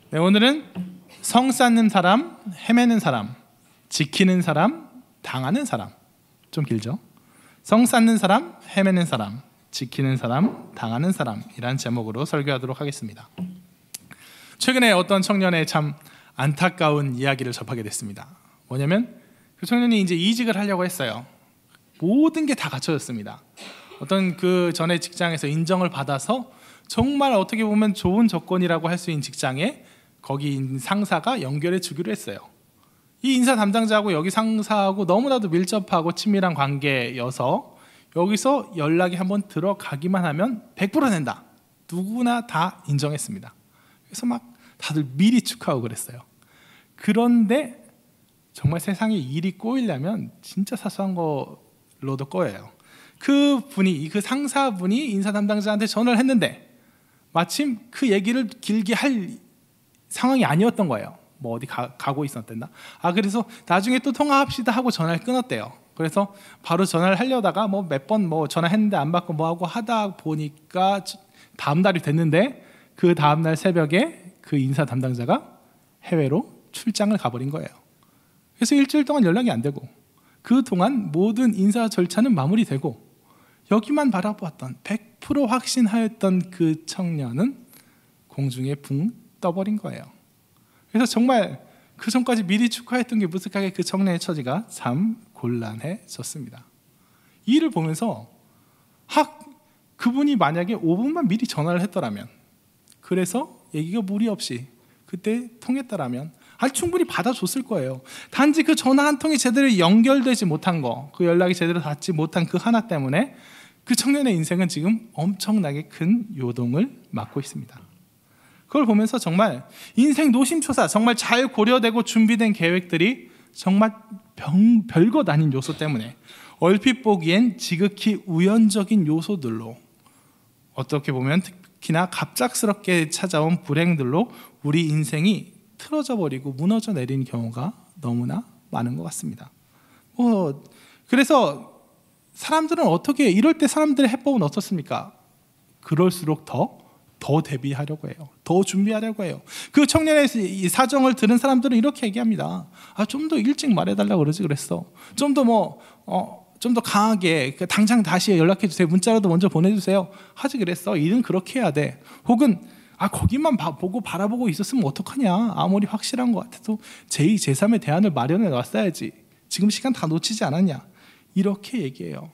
네, 오늘은 성 쌓는 사람, 헤매는 사람, 지키는 사람, 당하는 사람. 좀 길죠? 성 쌓는 사람, 헤매는 사람, 지키는 사람, 당하는 사람이란 제목으로 설교하도록 하겠습니다. 최근에 어떤 청년의 참 안타까운 이야기를 접하게 됐습니다. 뭐냐면 그 청년이 이제 이직을 하려고 했어요. 모든 게 다 갖춰졌습니다. 어떤 그 전에 직장에서 인정을 받아서 정말 어떻게 보면 좋은 조건이라고 할 수 있는 직장에 거기 있는 상사가 연결해 주기로 했어요. 이 인사 담당자하고 여기 상사하고 너무나도 밀접하고 친밀한 관계여서 여기서 연락이 한번 들어가기만 하면 100% 낸다. 누구나 다 인정했습니다. 그래서 막 다들 미리 축하하고 그랬어요. 그런데 정말 세상에 일이 꼬이려면 진짜 사소한 걸로도 꼬여요. 그 상사분이 인사 담당자한테 전화를 했는데 마침 그 얘기를 길게 할 상황이 아니었던 거예요. 뭐 어디 가고 있었댔나? 그래서 나중에 또 통화합시다 하고 전화를 끊었대요. 그래서 바로 전화를 하려다가 뭐 몇 번 전화했는데 안 받고 뭐하고 하다 보니까 다음 날이 됐는데 그 다음 날 새벽에 그 인사 담당자가 해외로 출장을 가버린 거예요. 그래서 일주일 동안 연락이 안 되고 그동안 모든 인사 절차는 마무리되고 여기만 바라보았던 100% 확신하였던 그 청년은 공중에 붕 떠버린 거예요. 그래서 정말 그 전까지 미리 축하했던 게 무색하게 그 청년의 처지가 참 곤란해졌습니다. 이 일을 보면서 그분이 만약에 5분만 미리 전화를 했더라면, 그래서 얘기가 무리 없이 그때 통했더라면 충분히 받아줬을 거예요. 단지 그 전화 한 통이 제대로 연결되지 못한 거, 그 연락이 제대로 닿지 못한 그 하나 때문에 그 청년의 인생은 지금 엄청나게 큰 요동을 맞고 있습니다. 그걸 보면서 정말 인생 노심초사, 정말 잘 고려되고 준비된 계획들이 정말 별것 아닌 요소 때문에 얼핏 보기엔 지극히 우연적인 요소들로, 어떻게 보면 특히나 갑작스럽게 찾아온 불행들로 우리 인생이 틀어져 버리고 무너져 내린 경우가 너무나 많은 것 같습니다. 그래서 사람들은 어떻게, 이럴 때 사람들의 해법은 어떻습니까? 그럴수록 더 대비하려고 해요. 더 준비하려고 해요. 그 청년의 이 사정을 들은 사람들은 이렇게 얘기합니다. 좀 더 일찍 말해달라고 그랬어. 좀 더 강하게 당장 다시 연락해 주세요. 문자라도 먼저 보내주세요. 하지 그랬어. 일은 그렇게 해야 돼. 혹은 거기만 보고 바라보고 있었으면 어떡하냐. 아무리 확실한 것 같아도 제2, 제3의 대안을 마련해 놨어야지. 지금 시간 다 놓치지 않았냐. 이렇게 얘기해요.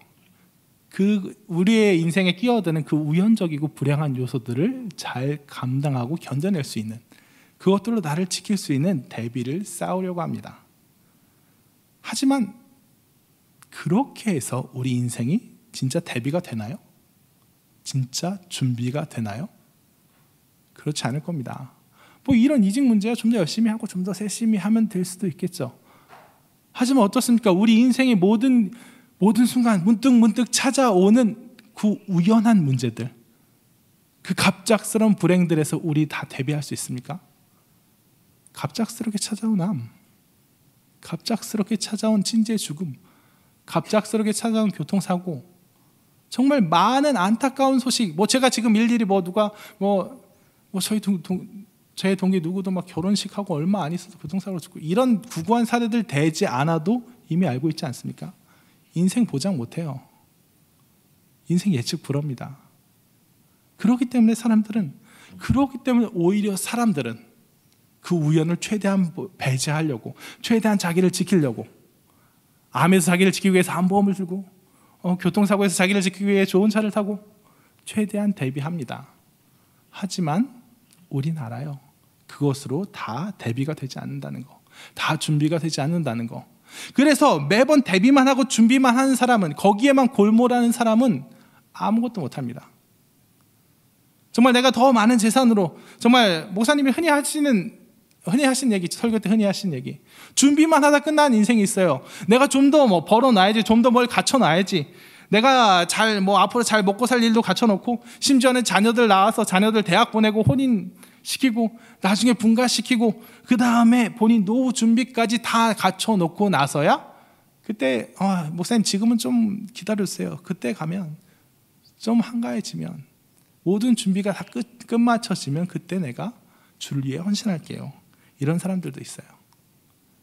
우리의 인생에 끼어드는 그 우연적이고 불행한 요소들을 잘 감당하고 견뎌낼 수 있는, 그것들로 나를 지킬 수 있는 대비를 쌓으려고 합니다. 하지만 그렇게 해서 우리 인생이 진짜 대비가 되나요? 진짜 준비가 되나요? 그렇지 않을 겁니다. 이런 이직 문제야 좀 더 열심히 하고 좀 더 세심히 하면 될 수도 있겠죠. 하지만 어떻습니까? 우리 인생의 모든 순간 문득 찾아오는 그 우연한 문제들, 그 갑작스러운 불행들에서 우리 다 대비할 수 있습니까? 갑작스럽게 찾아온 암, 갑작스럽게 찾아온 친지의 죽음, 갑작스럽게 찾아온 교통사고, 정말 많은 안타까운 소식. 제가 지금 일일이 누가 저희 동기 누구도 막 결혼식하고 얼마 안 있어서 교통사고로 죽고, 이런 구구한 사례들 되지 않아도 이미 알고 있지 않습니까? 인생 보장 못해요. 인생 예측 불허입니다. 그렇기 때문에 오히려 사람들은 그 우연을 최대한 배제하려고, 최대한 자기를 지키려고, 암에서 자기를 지키기 위해서 암보험을 들고, 교통사고에서 자기를 지키기 위해 좋은 차를 타고 최대한 대비합니다. 하지만 우린 알아요. 그것으로 다 대비가 되지 않는다는 거, 다 준비가 되지 않는다는 거. 그래서 매번 대비만 하고 준비만 하는 사람은, 거기에만 골몰하는 사람은 아무것도 못합니다. 정말 내가 더 많은 재산으로, 정말 목사님이 흔히 하신 얘기, 설교 때 흔히 하신 얘기, 준비만 하다 끝나는 인생이 있어요. 내가 좀 더 벌어놔야지, 좀 더 뭘 갖춰놔야지, 내가 앞으로 잘 먹고 살 일도 갖춰놓고, 심지어는 자녀들 낳아서 자녀들 대학 보내고 혼인시키고 나중에 분가시키고 그 다음에 본인 노후 준비까지 다 갖춰놓고 나서야 그때 목사님 지금은 좀 기다려주세요. 그때 가면 좀 한가해지면, 모든 준비가 다 끝마쳐지면 그때 내가 주를 위해 헌신할게요. 이런 사람들도 있어요.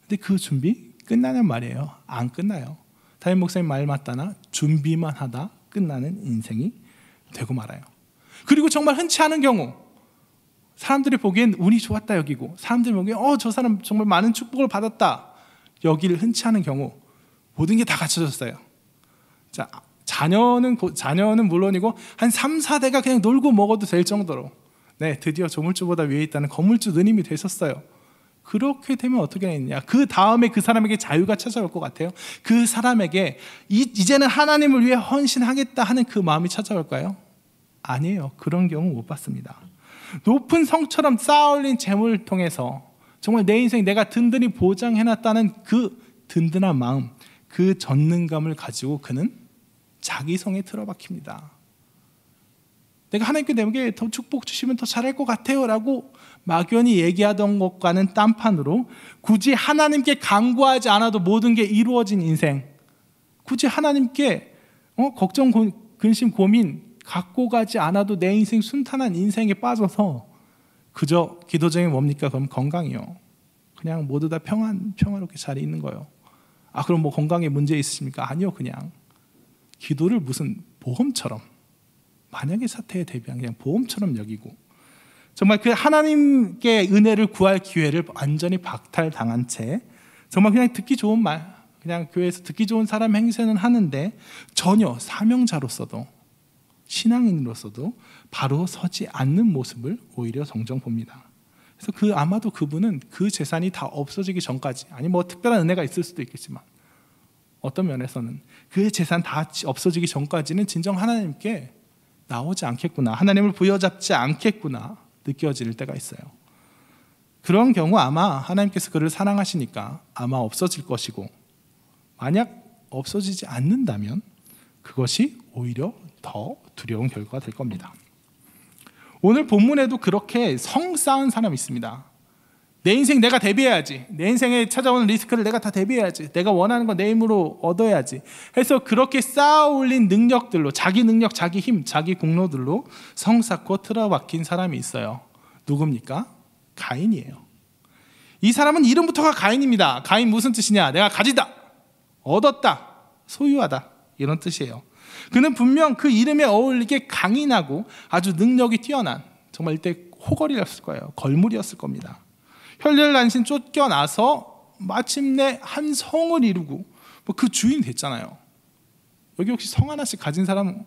근데 그 준비 끝나는 말이에요. 안 끝나요. 담임 목사님 말 맞다나 준비만 하다 끝나는 인생이 되고 말아요. 그리고 정말 흔치 않은 경우, 사람들이 보기엔 운이 좋았다 여기고, 사람들이 보기엔 저 사람 정말 많은 축복을 받았다 여길 흔치 않은 경우, 모든 게 다 갖춰졌어요. 자, 자녀는 물론이고 한 3, 4대가 그냥 놀고 먹어도 될 정도로, 네, 드디어 조물주보다 위에 있다는 건물주 누님이 되셨어요. 그렇게 되면 어떻게 되느냐? 그 다음에 그 사람에게 자유가 찾아올 것 같아요? 그 사람에게 이제는 하나님을 위해 헌신하겠다 하는 그 마음이 찾아올까요? 아니에요. 그런 경우 못 봤습니다. 높은 성처럼 쌓아올린 재물을 통해서 정말 내 인생 내가 든든히 보장해놨다는 그 든든한 마음, 그 전능감을 가지고 그는 자기 성에 틀어박힙니다. 내가 하나님께 내게 더 축복 주시면 더 잘할 것 같아요 라고 막연히 얘기하던 것과는 딴판으로, 굳이 하나님께 간구하지 않아도 모든 게 이루어진 인생, 굳이 하나님께 걱정, 근심, 고민 갖고 가지 않아도 내 인생 순탄한 인생에 빠져서 그저 기도 중에 뭡니까? 그럼 건강이요. 그냥 모두 다 평화롭게 잘 있는 거예요. 그럼 뭐 건강에 문제 있으십니까? 아니요. 그냥 기도를 무슨 보험처럼, 만약의 사태에 대비한 그냥 보험처럼 여기고, 정말 그 하나님께 은혜를 구할 기회를 완전히 박탈당한 채 정말 그냥 듣기 좋은 말, 그냥 교회에서 듣기 좋은 사람 행세는 하는데 전혀 사명자로서도 신앙인으로서도 바로 서지 않는 모습을 오히려 종종 봅니다. 그래서 아마도 그분은 그 재산이 다 없어지기 전까지, 아니 뭐 특별한 은혜가 있을 수도 있겠지만 어떤 면에서는 그 재산 다 없어지기 전까지는 진정 하나님께 나오지 않겠구나, 하나님을 부여잡지 않겠구나 느껴질 때가 있어요. 그런 경우 아마 하나님께서 그를 사랑하시니까 아마 없어질 것이고, 만약 없어지지 않는다면 그것이 오히려 더 두려운 결과가 될 겁니다. 오늘 본문에도 그렇게 성 쌓은 사람이 있습니다. 내 인생 내가 대비해야지, 내 인생에 찾아오는 리스크를 내가 다 대비해야지, 내가 원하는 건 내 힘으로 얻어야지 해서 그렇게 쌓아 올린 능력들로, 자기 능력, 자기 힘, 자기 공로들로 성 쌓고 틀어박힌 사람이 있어요. 누굽니까? 가인이에요. 이 사람은 이름부터가 가인입니다. 가인 무슨 뜻이냐? 내가 가지다, 얻었다, 소유하다, 이런 뜻이에요. 그는 분명 그 이름에 어울리게 강인하고 아주 능력이 뛰어난, 정말 이때 호걸이었을 거예요. 걸물이었을 겁니다. 혈혈난신 쫓겨나서 마침내 한 성을 이루고 그 주인 됐잖아요. 여기 혹시 성 하나씩 가진 사람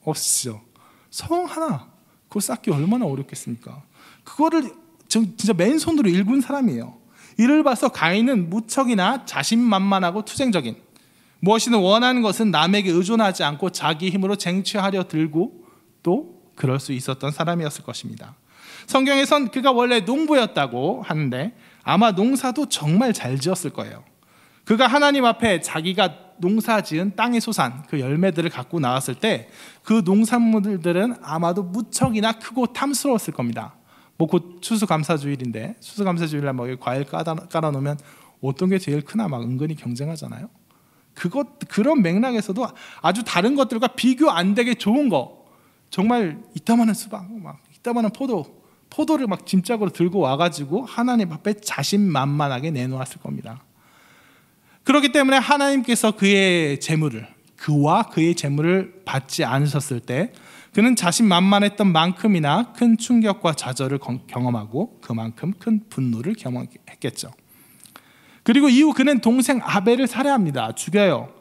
없으시죠? 성 하나 그거 쌓기 얼마나 어렵겠습니까? 그거를 진짜 맨손으로 일군 사람이에요. 이를 봐서 가인은 무척이나 자신만만하고 투쟁적인, 무엇이든 원하는 것은 남에게 의존하지 않고 자기 힘으로 쟁취하려 들고 또 그럴 수 있었던 사람이었을 것입니다. 성경에선 그가 원래 농부였다고 하는데 아마 농사도 정말 잘 지었을 거예요. 그가 하나님 앞에 자기가 농사지은 땅의 소산, 그 열매들을 갖고 나왔을 때 그 농산물들은 아마도 무척이나 크고 탐스러웠을 겁니다. 뭐 곧 추수감사주일인데 추수감사주일날 뭐 과일 깔아놓으면 어떤 게 제일 크나 막 은근히 경쟁하잖아요. 그런 맥락에서도 아주 다른 것들과 비교 안 되게 좋은 거, 정말 이따만한 수박, 막 이따만한 포도를 막 짐짝으로 들고 와가지고 하나님 앞에 자신만만하게 내놓았을 겁니다. 그렇기 때문에 하나님께서 그와 그의 재물을 받지 않으셨을 때 그는 자신만만했던 만큼이나 큰 충격과 좌절을 경험하고 그만큼 큰 분노를 경험했겠죠. 그리고 이후 그는 동생 아벨을 살해합니다. 죽여요.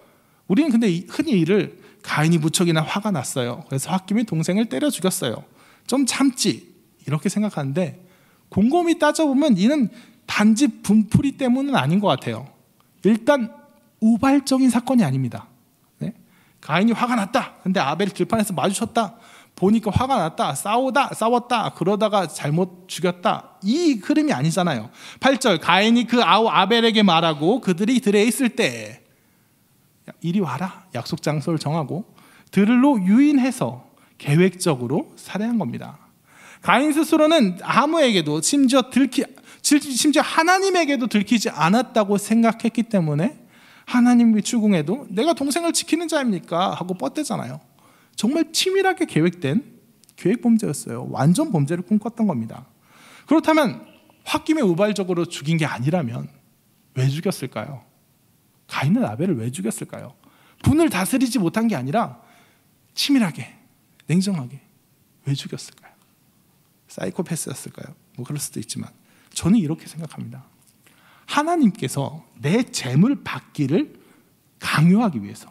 우리는 근데 흔히 이를 가인이 무척이나 화가 났어요. 그래서 홧김에 동생을 때려 죽였어요. 좀 참지 이렇게 생각하는데 곰곰이 따져보면 이는 단지 분풀이 때문은 아닌 것 같아요. 일단 우발적인 사건이 아닙니다. 네? 가인이 화가 났다. 근데 아벨이 들판에서 마주쳤다. 보니까 화가 났다. 싸웠다. 그러다가 잘못 죽였다. 이 흐름이 아니잖아요. 8절 가인이 그 아벨에게 말하고 그들이 들에 있을 때 이리 와라. 약속 장소를 정하고 들로 유인해서 계획적으로 살해한 겁니다. 가인 스스로는 아무에게도 심지어 하나님에게도 들키지 않았다고 생각했기 때문에 하나님이 추궁해도 내가 동생을 지키는 자입니까? 하고 뻗대잖아요. 정말 치밀하게 계획된 계획 범죄였어요. 완전 범죄를 꿈꿨던 겁니다. 그렇다면 홧김에 우발적으로 죽인 게 아니라면 왜 죽였을까요? 가인은 아벨을 왜 죽였을까요? 분을 다스리지 못한 게 아니라 치밀하게, 냉정하게 왜 죽였을까요? 사이코패스였을까요? 뭐 그럴 수도 있지만 저는 이렇게 생각합니다. 하나님께서 내 재물 받기를 강요하기 위해서,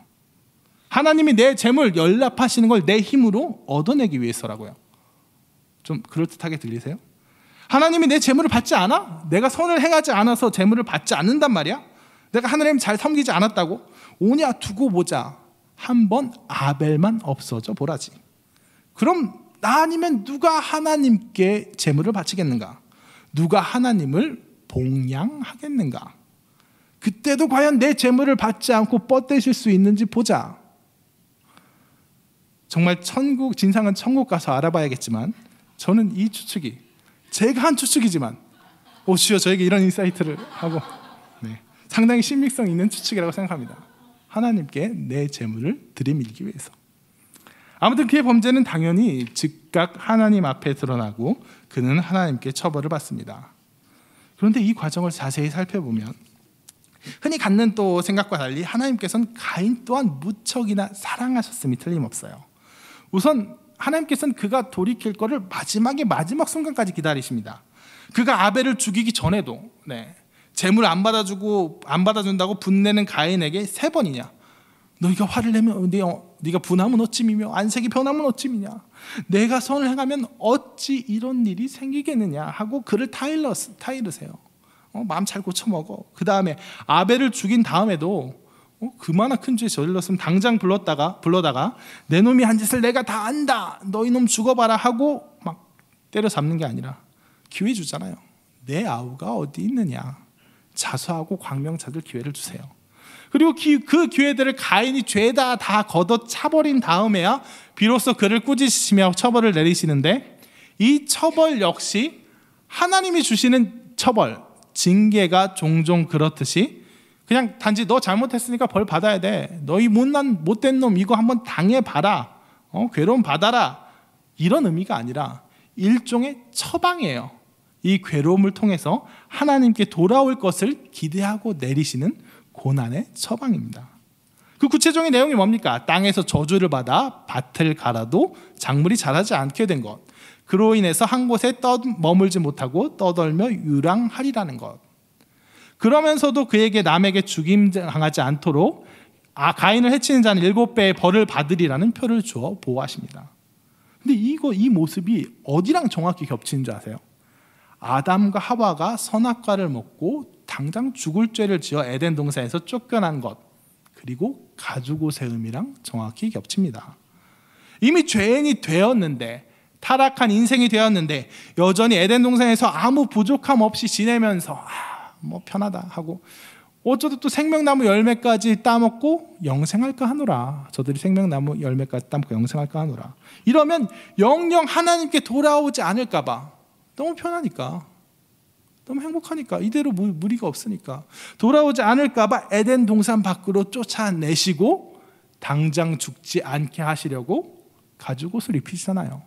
하나님이 내 재물 연락하시는 걸 내 힘으로 얻어내기 위해서라고요. 좀 그럴듯하게 들리세요? 하나님이 내 재물을 받지 않아? 내가 선을 행하지 않아서 재물을 받지 않는단 말이야? 내가 하나님 잘 섬기지 않았다고? 오냐 두고 보자. 한번 아벨만 없어져 보라지. 그럼 나 아니면 누가 하나님께 재물을 바치겠는가? 누가 하나님을 봉양하겠는가? 그때도 과연 내 재물을 받지 않고 뻗대실 수 있는지 보자. 정말 천국, 진상은 천국 가서 알아봐야겠지만 저는 이 추측이, 제가 한 추측이지만 주여 저에게 이런 인사이트를 하고, 상당히 신빙성 있는 추측이라고 생각합니다. 하나님께 내 재물을 들이밀기 위해서. 아무튼 그의 범죄는 당연히 즉각 하나님 앞에 드러나고 그는 하나님께 처벌을 받습니다. 그런데 이 과정을 자세히 살펴보면 흔히 갖는 또 생각과 달리 하나님께서는 가인 또한 무척이나 사랑하셨음이 틀림없어요. 우선 하나님께서는 그가 돌이킬 거를 마지막 순간까지 기다리십니다. 그가 아벨을 죽이기 전에도 재물 안 받아준다고 분내는 가인에게 3번이냐, 너희가 화를 내면 네가 분하면 어찌미며 안색이 변하면 어찌미냐, 내가 선을 행하면 어찌 이런 일이 생기겠느냐 하고 그를 타이르세요. 마음 잘 고쳐먹어. 그 다음에 아벨을 죽인 다음에도 그만한 큰 죄 저질렀으면 당장 불러다가 내 놈이 한 짓을 내가 다 안다, 너희 놈 죽어봐라 하고 막 때려잡는 게 아니라 기회 주잖아요. 내 아우가 어디 있느냐, 자수하고 광명찾을 기회를 주세요. 그리고 그 기회들을 가인이 죄다 다 걷어차버린 다음에야 비로소 그를 꾸짖으시며 처벌을 내리시는데, 이 처벌 역시 하나님이 주시는 처벌, 징계가 종종 그렇듯이 그냥 단지 너 잘못했으니까 벌 받아야 돼, 너희 못된 놈 이거 한번 당해봐라, 괴로움 받아라, 이런 의미가 아니라 일종의 처방이에요. 이 괴로움을 통해서 하나님께 돌아올 것을 기대하고 내리시는 고난의 처방입니다. 그 구체적인 내용이 뭡니까? 땅에서 저주를 받아 밭을 갈아도 작물이 자라지 않게 된 것, 그로 인해서 한 곳에 머물지 못하고 떠돌며 유랑하리라는 것. 그러면서도 그에게 남에게 죽임당하지 않도록 가인을 해치는 자는 7배의 벌을 받으리라는 표를 주어 보호하십니다. 근데 이 모습이 어디랑 정확히 겹치는 줄 아세요? 아담과 하와가 선악과를 먹고 당장 죽을 죄를 지어 에덴 동산에서 쫓겨난 것, 그리고 가죽옷의 의미랑 정확히 겹칩니다. 이미 죄인이 되었는데, 타락한 인생이 되었는데 여전히 에덴 동산에서 아무 부족함 없이 지내면서 뭐 편하다 하고 어쩌다 또 생명나무 열매까지 따먹고 영생할까 하노라. 저들이 생명나무 열매까지 따먹고 영생할까 하노라. 이러면 영영 하나님께 돌아오지 않을까 봐, 너무 편하니까, 너무 행복하니까, 이대로 무리가 없으니까 돌아오지 않을까 봐 에덴 동산 밖으로 쫓아내시고 당장 죽지 않게 하시려고 가죽옷을 입히시잖아요.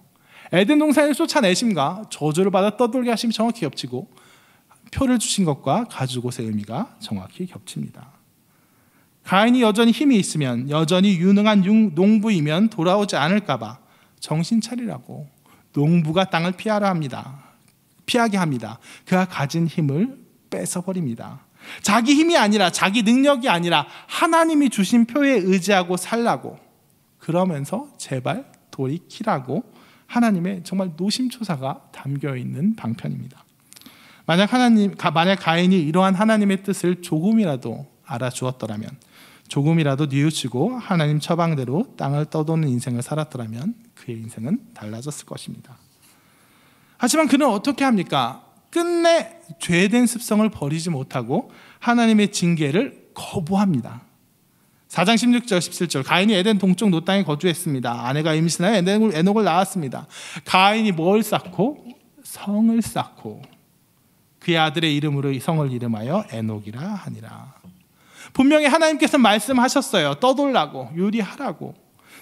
에덴 동산에 쫓아내심과 저주를 받아 떠돌게 하심이 정확히 겹치고 표를 주신 것과 가죽옷의 의미가 정확히 겹칩니다. 가인이 여전히 힘이 있으면, 여전히 유능한 농부이면 돌아오지 않을까 봐 정신 차리라고 농부가 땅을 피하게 합니다. 그가 가진 힘을 뺏어버립니다. 자기 힘이 아니라, 자기 능력이 아니라 하나님이 주신 표에 의지하고 살라고, 그러면서 제발 돌이키라고 하나님의 정말 노심초사가 담겨있는 방편입니다. 만약 가인이 이러한 하나님의 뜻을 조금이라도 알아주었더라면, 조금이라도 뉘우치고 하나님 처방대로 땅을 떠도는 인생을 살았더라면 그의 인생은 달라졌을 것입니다. 하지만 그는 어떻게 합니까? 끝내 죄된 습성을 버리지 못하고 하나님의 징계를 거부합니다. 4장 16절 17절, 가인이 에덴 동쪽 노땅에 거주했습니다. 아내가 임신하여 에녹을 낳았습니다. 가인이 뭘 쌓고? 성을 쌓고 그의 아들의 이름으로 성을 이름하여 에녹이라 하니라. 분명히 하나님께서 말씀하셨어요. 떠돌라고, 유리하라고.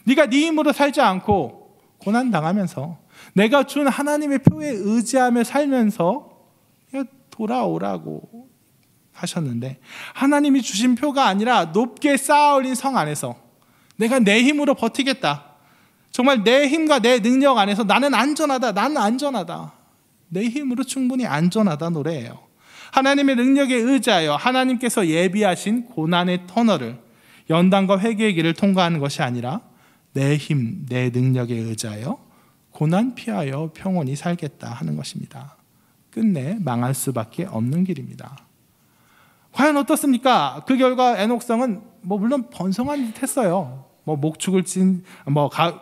네가 네 힘으로 살지 않고 고난당하면서 내가 준 하나님의 표에 의지하며 살면서 돌아오라고 하셨는데, 하나님이 주신 표가 아니라 높게 쌓아 올린 성 안에서 내가 내 힘으로 버티겠다, 정말 내 힘과 내 능력 안에서 나는 안전하다, 나는 안전하다, 내 힘으로 충분히 안전하다 노래예요. 하나님의 능력에 의지하여 하나님께서 예비하신 고난의 터널을, 연단과 회개의 길을 통과하는 것이 아니라 내 힘, 내 능력에 의지하여 고난 피하여 평온히 살겠다 하는 것입니다. 끝내 망할 수밖에 없는 길입니다. 과연 어떻습니까? 그 결과 에녹성은 물론 번성한 듯 했어요.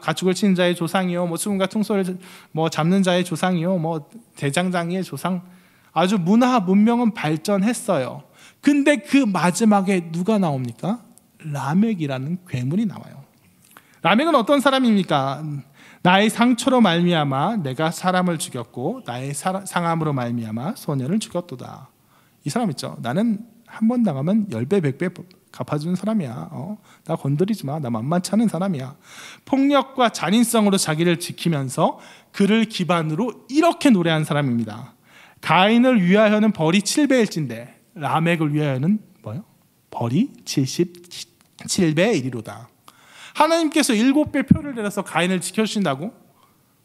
가축을 친 자의 조상이요, 수금과 퉁소를 잡는 자의 조상이요, 대장장이의 조상, 아주 문화 문명은 발전했어요. 근데 그 마지막에 누가 나옵니까? 라멕이라는 괴물이 나와요. 라멕은 어떤 사람입니까? 나의 상처로 말미암아 내가 사람을 죽였고 나의 상함으로 말미암아 소년을 죽였도다. 이 사람 있죠. 나는 한 번 당하면 10배 100배 갚아주는 사람이야. 나 건드리지 마. 나 만만치 않은 사람이야. 폭력과 잔인성으로 자기를 지키면서 그를 기반으로 이렇게 노래한 사람입니다. 가인을 위하여는 벌이 7배일진데 라멕을 위하여는 뭐요? 벌이 77배에 이르로다. 하나님께서 7배 표를 내려서 가인을 지켜주신다고?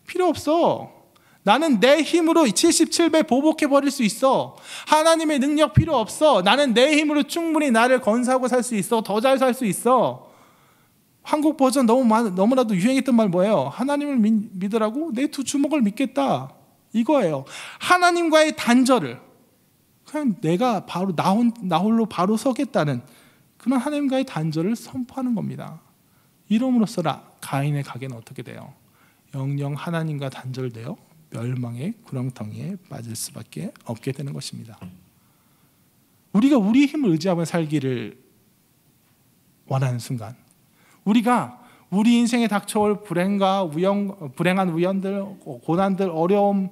필요 없어. 나는 내 힘으로 77배 보복해버릴 수 있어. 하나님의 능력 필요 없어. 나는 내 힘으로 충분히 나를 건사하고 살 수 있어. 더 잘 살 수 있어. 한국 버전 너무나도 유행했던 말 뭐예요? 하나님을 믿으라고? 내 두 주먹을 믿겠다, 이거예요. 하나님과의 단절을, 그냥 내가 바로 나 홀로 바로 서겠다는 그런 하나님과의 단절을 선포하는 겁니다. 이름으로써 가인의 가게는 어떻게 돼요? 영영 하나님과 단절되어 멸망의 구렁텅이에 빠질 수밖에 없게 되는 것입니다. 우리가 우리 힘을 의지하며 살기를 원하는 순간, 우리가 우리 인생에 닥쳐올 불행한 우연들, 고난들, 어려움,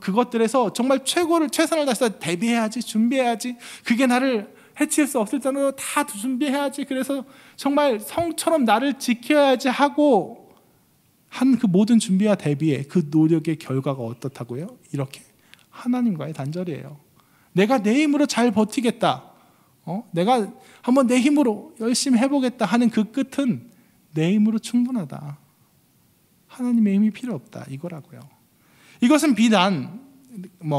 그것들에서 정말 최선을 다해서 대비해야지, 준비해야지, 그게 나를 해칠 수 없을 정도로 다 준비해야지, 그래서 정말 성처럼 나를 지켜야지 하고 한 그 모든 준비와 대비에 그 노력의 결과가 어떻다고요? 이렇게 하나님과의 단절이에요. 내가 내 힘으로 잘 버티겠다, 내가 한번 내 힘으로 열심히 해보겠다 하는 그 끝은 내 힘으로 충분하다, 하나님의 힘이 필요 없다, 이거라고요. 이것은 비단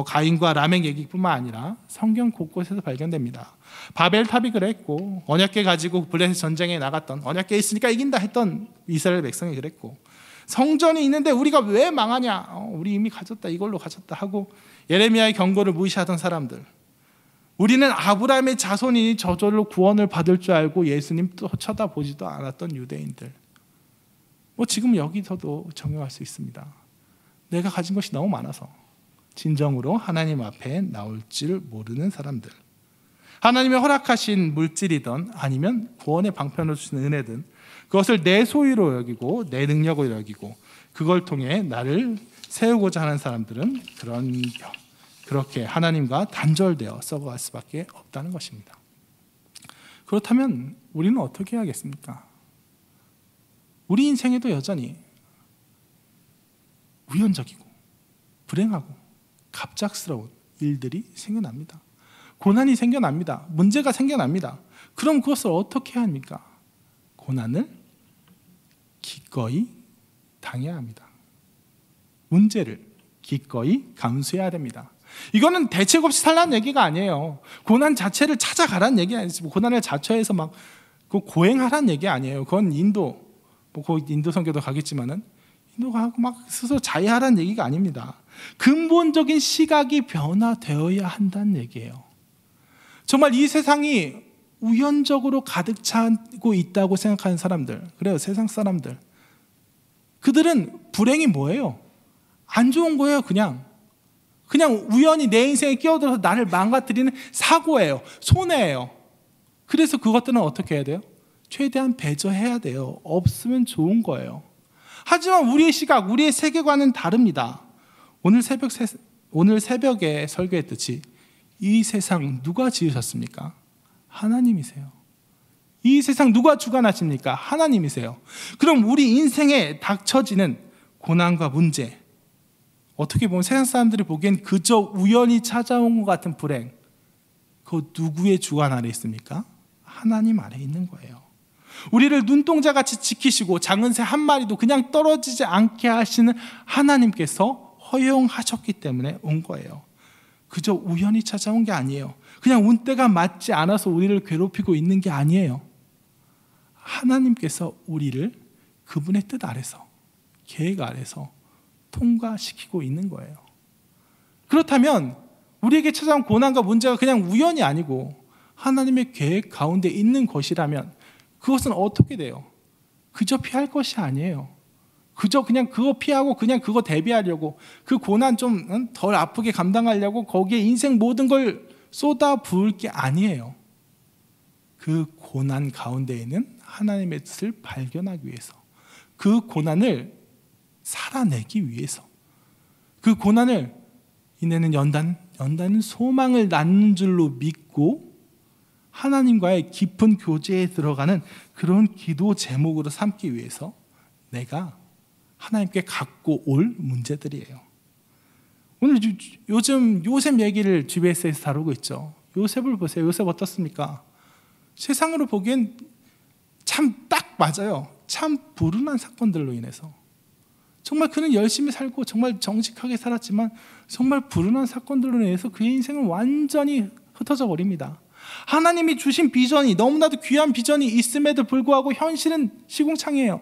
가인과 라멕 얘기뿐만 아니라 성경 곳곳에서 발견됩니다. 바벨탑이 그랬고, 언약궤 가지고 블레셋 전쟁에 나갔던, 언약궤 있으니까 이긴다 했던 이스라엘 백성이 그랬고, 성전이 있는데 우리가 왜 망하냐, 우리 이미 가졌다, 이걸로 가졌다 하고 예레미야의 경고를 무시하던 사람들, 우리는 아브라함의 자손이니 저절로 구원을 받을 줄 알고 예수님 또 쳐다보지도 않았던 유대인들, 지금 여기서도 적용할 수 있습니다. 내가 가진 것이 너무 많아서 진정으로 하나님 앞에 나올 줄 모르는 사람들, 하나님이 허락하신 물질이든 아니면 구원의 방편으로 주신 은혜든 그것을 내 소유로 여기고 내 능력으로 여기고 그걸 통해 나를 세우고자 하는 사람들은 그렇게 하나님과 단절되어 썩어갈 수밖에 없다는 것입니다. 그렇다면 우리는 어떻게 해야겠습니까? 우리 인생에도 여전히 우연적이고 불행하고 갑작스러운 일들이 생겨납니다. 고난이 생겨납니다. 문제가 생겨납니다. 그럼 그것을 어떻게 해야 합니까? 고난을 기꺼이 당해야 합니다. 문제를 기꺼이 감수해야 됩니다. 이거는 대책 없이 살라는 얘기가 아니에요. 고난 자체를 찾아가라는 얘기 아니지. 고난을 자처해서 고행하라는 얘기 아니에요. 그건 인도 선교도 가겠지만은 인도가 하고 스스로 자해하라는 얘기가 아닙니다. 근본적인 시각이 변화되어야 한다는 얘기예요. 정말 이 세상이 우연적으로 가득 차고 있다고 생각하는 사람들, 그래요, 세상 사람들, 그들은 불행이 뭐예요? 안 좋은 거예요. 그냥 우연히 내 인생에 끼어들어서 나를 망가뜨리는 사고예요, 손해예요. 그래서 그것들은 어떻게 해야 돼요? 최대한 배제해야 돼요. 없으면 좋은 거예요. 하지만 우리의 시각, 우리의 세계관은 다릅니다. 오늘 새벽에 설교했듯이 이 세상 누가 지으셨습니까? 하나님이세요. 이 세상 누가 주관하십니까? 하나님이세요. 그럼 우리 인생에 닥쳐지는 고난과 문제, 어떻게 보면 세상 사람들이 보기엔 그저 우연히 찾아온 것 같은 불행, 그거 누구의 주관 아래 있습니까? 하나님 아래 있는 거예요. 우리를 눈동자같이 지키시고 작은 새 한 마리도 그냥 떨어지지 않게 하시는 하나님께서 허용하셨기 때문에 온 거예요. 그저 우연히 찾아온 게 아니에요. 그냥 운때가 맞지 않아서 우리를 괴롭히고 있는 게 아니에요. 하나님께서 우리를 그분의 뜻 아래서, 계획 아래서 통과시키고 있는 거예요. 그렇다면 우리에게 찾아온 고난과 문제가 그냥 우연이 아니고 하나님의 계획 가운데 있는 것이라면 그것은 어떻게 돼요? 그저 피할 것이 아니에요. 그저 그냥 그거 피하고 그냥 그거 대비하려고, 그 고난 좀 덜 아프게 감당하려고 거기에 인생 모든 걸 쏟아 부을 게 아니에요. 그 고난 가운데에는 하나님의 뜻을 발견하기 위해서, 그 고난을 살아내기 위해서, 그 고난을 이내는 연단은 소망을 낳는 줄로 믿고 하나님과의 깊은 교제에 들어가는 그런 기도 제목으로 삼기 위해서 내가 하나님께 갖고 올 문제들이에요. 오늘 요즘 요셉 얘기를 GBS에서 다루고 있죠. 요셉을 보세요. 요셉 어떻습니까? 세상으로 보기엔 참 딱 맞아요. 참 불운한 사건들로 인해서 정말 그는 열심히 살고 정말 정직하게 살았지만 정말 불운한 사건들로 인해서 그의 인생은 완전히 흩어져 버립니다. 하나님이 주신 비전이, 너무나도 귀한 비전이 있음에도 불구하고 현실은 시궁창이에요.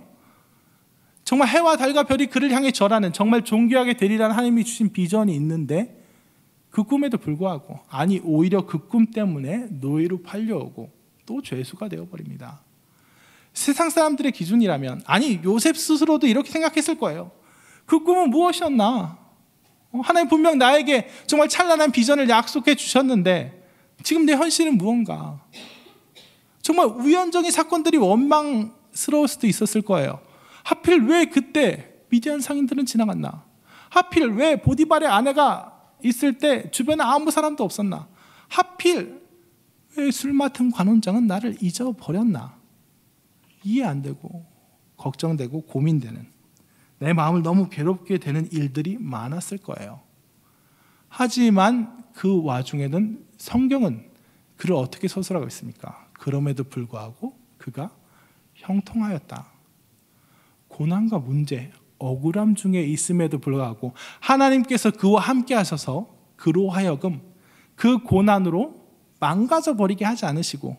정말 해와 달과 별이 그를 향해 절하는, 정말 존귀하게 되리라는 하나님이 주신 비전이 있는데 그 꿈에도 불구하고, 아니 오히려 그 꿈 때문에 노예로 팔려오고 또 죄수가 되어버립니다. 세상 사람들의 기준이라면, 아니 요셉 스스로도 이렇게 생각했을 거예요. 그 꿈은 무엇이었나? 하나님 분명 나에게 정말 찬란한 비전을 약속해 주셨는데 지금 내 현실은 무언가? 정말 우연적인 사건들이 원망스러울 수도 있었을 거예요. 하필 왜 그때 미디안 상인들은 지나갔나? 하필 왜 보디발의 아내가 있을 때 주변에 아무 사람도 없었나? 하필 왜 술 맡은 관원장은 나를 잊어버렸나? 이해 안 되고 걱정되고 고민되는, 내 마음을 너무 괴롭게 되는 일들이 많았을 거예요. 하지만 그 와중에는 성경은 그를 어떻게 서술하고 있습니까? 그럼에도 불구하고 그가 형통하였다. 고난과 문제, 억울함 중에 있음에도 불구하고 하나님께서 그와 함께 하셔서 그로 하여금 그 고난으로 망가져 버리게 하지 않으시고,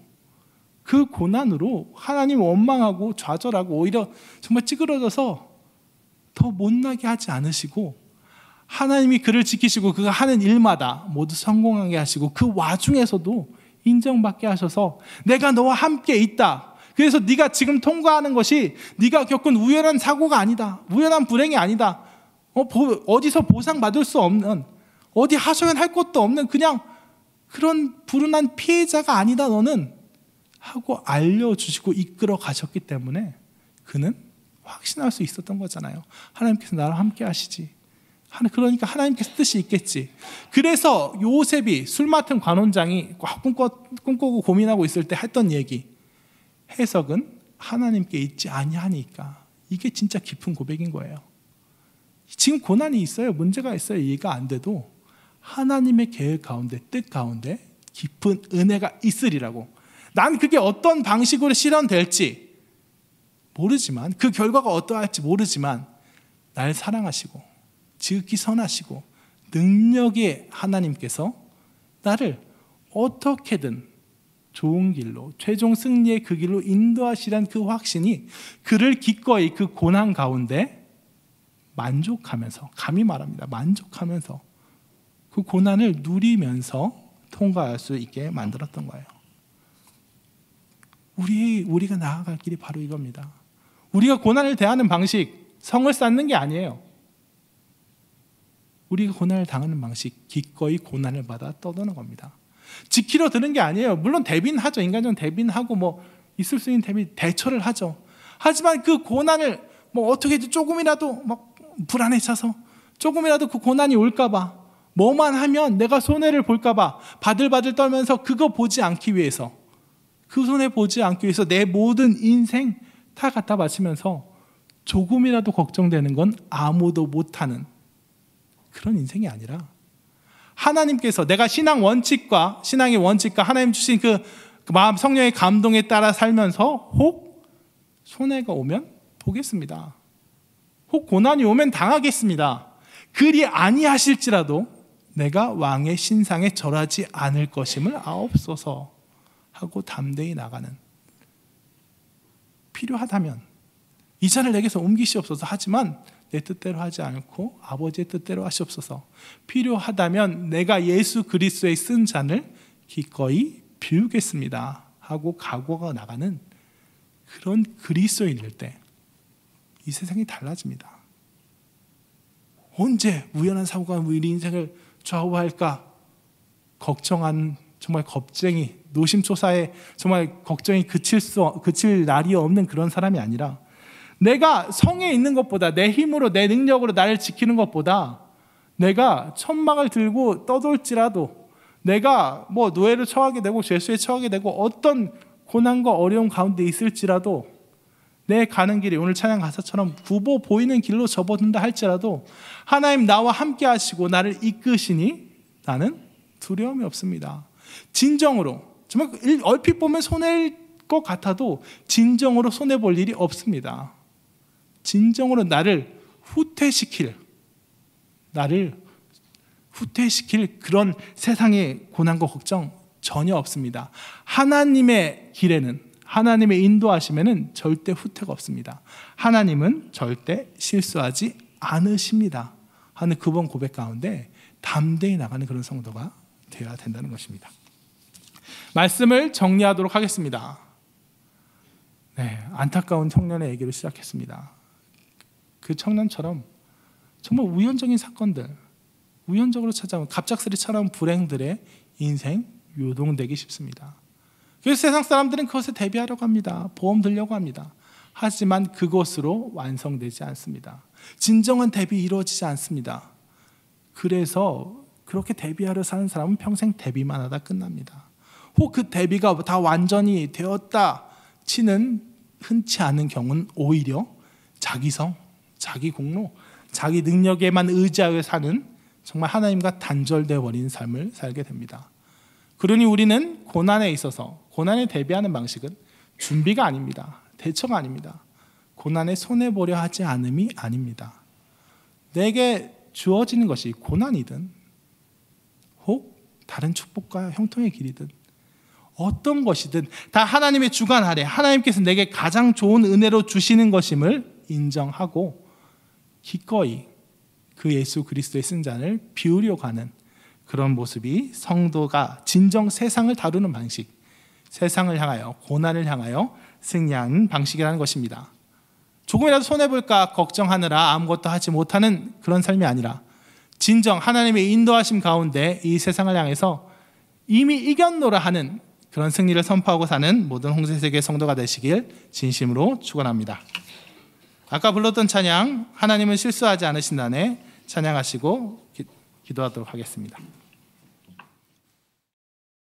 그 고난으로 하나님 원망하고 좌절하고 오히려 정말 찌그러져서 더 못나게 하지 않으시고, 하나님이 그를 지키시고 그가 하는 일마다 모두 성공하게 하시고 그 와중에서도 인정받게 하셔서 내가 너와 함께 있다. 그래서 네가 지금 통과하는 것이 네가 겪은 우연한 사고가 아니다. 우연한 불행이 아니다. 어디서 보상받을 수 없는, 어디 하소연할 것도 없는 그냥 그런 불운한 피해자가 아니다 너는, 하고 알려주시고 이끌어 가셨기 때문에 그는 확신할 수 있었던 거잖아요. 하나님께서 나랑 함께 하시지. 그러니까 하나님께서 뜻이 있겠지. 그래서 요셉이 술 맡은 관원장이 꿈꾸고 고민하고 있을 때 했던 얘기, 해석은 하나님께 있지 아니하니까. 이게 진짜 깊은 고백인 거예요. 지금 고난이 있어요. 문제가 있어요. 이해가 안 돼도 하나님의 계획 가운데, 뜻 가운데 깊은 은혜가 있으리라고. 난 그게 어떤 방식으로 실현될지 모르지만, 그 결과가 어떠할지 모르지만 날 사랑하시고 지극히 선하시고 능력의 하나님께서 나를 어떻게든 좋은 길로, 최종 승리의 그 길로 인도하시란 그 확신이 그를 기꺼이 그 고난 가운데 만족하면서, 감히 말합니다, 만족하면서 그 고난을 누리면서 통과할 수 있게 만들었던 거예요. 우리가 나아갈 길이 바로 이겁니다. 우리가 고난을 대하는 방식, 성을 쌓는 게 아니에요. 우리가 고난을 당하는 방식, 기꺼이 고난을 받아 떠도는 겁니다. 지키려 드는 게 아니에요. 물론 대비는 하죠. 인간적으로 대비는 하고 뭐 있을 수 있는 대처를 하죠. 하지만 그 고난을 어떻게든 조금이라도 불안해져서 조금이라도 그 고난이 올까봐, 뭐만 하면 내가 손해를 볼까봐 바들바들 떨면서 그거 보지 않기 위해서, 그 손해 보지 않기 위해서 내 모든 인생 다 갖다 바치면서 조금이라도 걱정되는 건 아무도 못하는 그런 인생이 아니라 하나님께서 내가 신앙의 원칙과 하나님 주신 그 마음 성령의 감동에 따라 살면서 혹 손해가 오면 보겠습니다. 혹 고난이 오면 당하겠습니다. 그리 아니하실지라도 내가 왕의 신상에 절하지 않을 것임을 아옵소서 하고 담대히 나가는, 필요하다면 이 잔을 내게서 옮기시옵소서, 하지만 내 뜻대로 하지 않고 아버지의 뜻대로 하시옵소서. 필요하다면 내가 예수 그리스도의 쓴 잔을 기꺼이 비우겠습니다 하고 각오가 나가는 그런 그리스도인일 때 이 세상이 달라집니다. 언제 우연한 사고가 우리 인생을 좌우할까 걱정한 정말 겁쟁이, 노심초사에 정말 걱정이 그칠 날이 없는 그런 사람이 아니라, 내가 성에 있는 것보다, 내 힘으로 내 능력으로 나를 지키는 것보다, 내가 천막을 들고 떠돌지라도, 내가 노예를 처하게 되고 죄수에 처하게 되고 어떤 고난과 어려움 가운데 있을지라도, 내 가는 길이 오늘 찬양 가사처럼 굽어 보이는 길로 접어든다 할지라도 하나님 나와 함께 하시고 나를 이끄시니 나는 두려움이 없습니다. 진정으로, 정말 얼핏 보면 손해일 것 같아도 진정으로 손해볼 일이 없습니다. 진정으로 나를 후퇴시킬 그런 세상의 고난과 걱정 전혀 없습니다. 하나님의 길에는, 하나님의 인도하심에는 절대 후퇴가 없습니다. 하나님은 절대 실수하지 않으십니다 하는 그번 고백 가운데 담대히 나가는 그런 성도가 되어야 된다는 것입니다. 말씀을 정리하도록 하겠습니다. 안타까운 청년의 얘기를 시작했습니다. 그 청년처럼 정말 우연적인 사건들, 우연적으로 찾아온 갑작스레처럼 불행들의 인생 요동되기 쉽습니다. 그래서 세상 사람들은 그것에 대비하려고 합니다. 보험 들려고 합니다. 하지만 그것으로 완성되지 않습니다. 진정한 대비 이루어지지 않습니다. 그래서 그렇게 대비하려 사는 사람은 평생 대비만 하다 끝납니다. 혹 그 대비가 다 완전히 되었다 치는 흔치 않은 경우는 오히려 자기성, 자기 공로, 자기 능력에만 의지하여 사는 정말 하나님과 단절되어 버린 삶을 살게 됩니다. 그러니 우리는 고난에 있어서, 고난에 대비하는 방식은 준비가 아닙니다. 대처가 아닙니다. 고난에 손해보려 하지 않음이 아닙니다. 내게 주어지는 것이 고난이든 혹 다른 축복과 형통의 길이든 어떤 것이든 다 하나님의 주관 아래 하나님께서 내게 가장 좋은 은혜로 주시는 것임을 인정하고 기꺼이 그 예수 그리스도의 쓴 잔을 비우려 가는 그런 모습이 성도가 진정 세상을 다루는 방식, 세상을 향하여, 고난을 향하여 승리하는 방식이라는 것입니다. 조금이라도 손해볼까 걱정하느라 아무것도 하지 못하는 그런 삶이 아니라 진정 하나님의 인도하심 가운데 이 세상을 향해서 이미 이겼노라 하는 그런 승리를 선포하고 사는 모든 홍세세계 성도가 되시길 진심으로 축원합니다. 아까 불렀던 찬양, 하나님은 실수하지 않으신다네 찬양하시고 기도하도록 하겠습니다.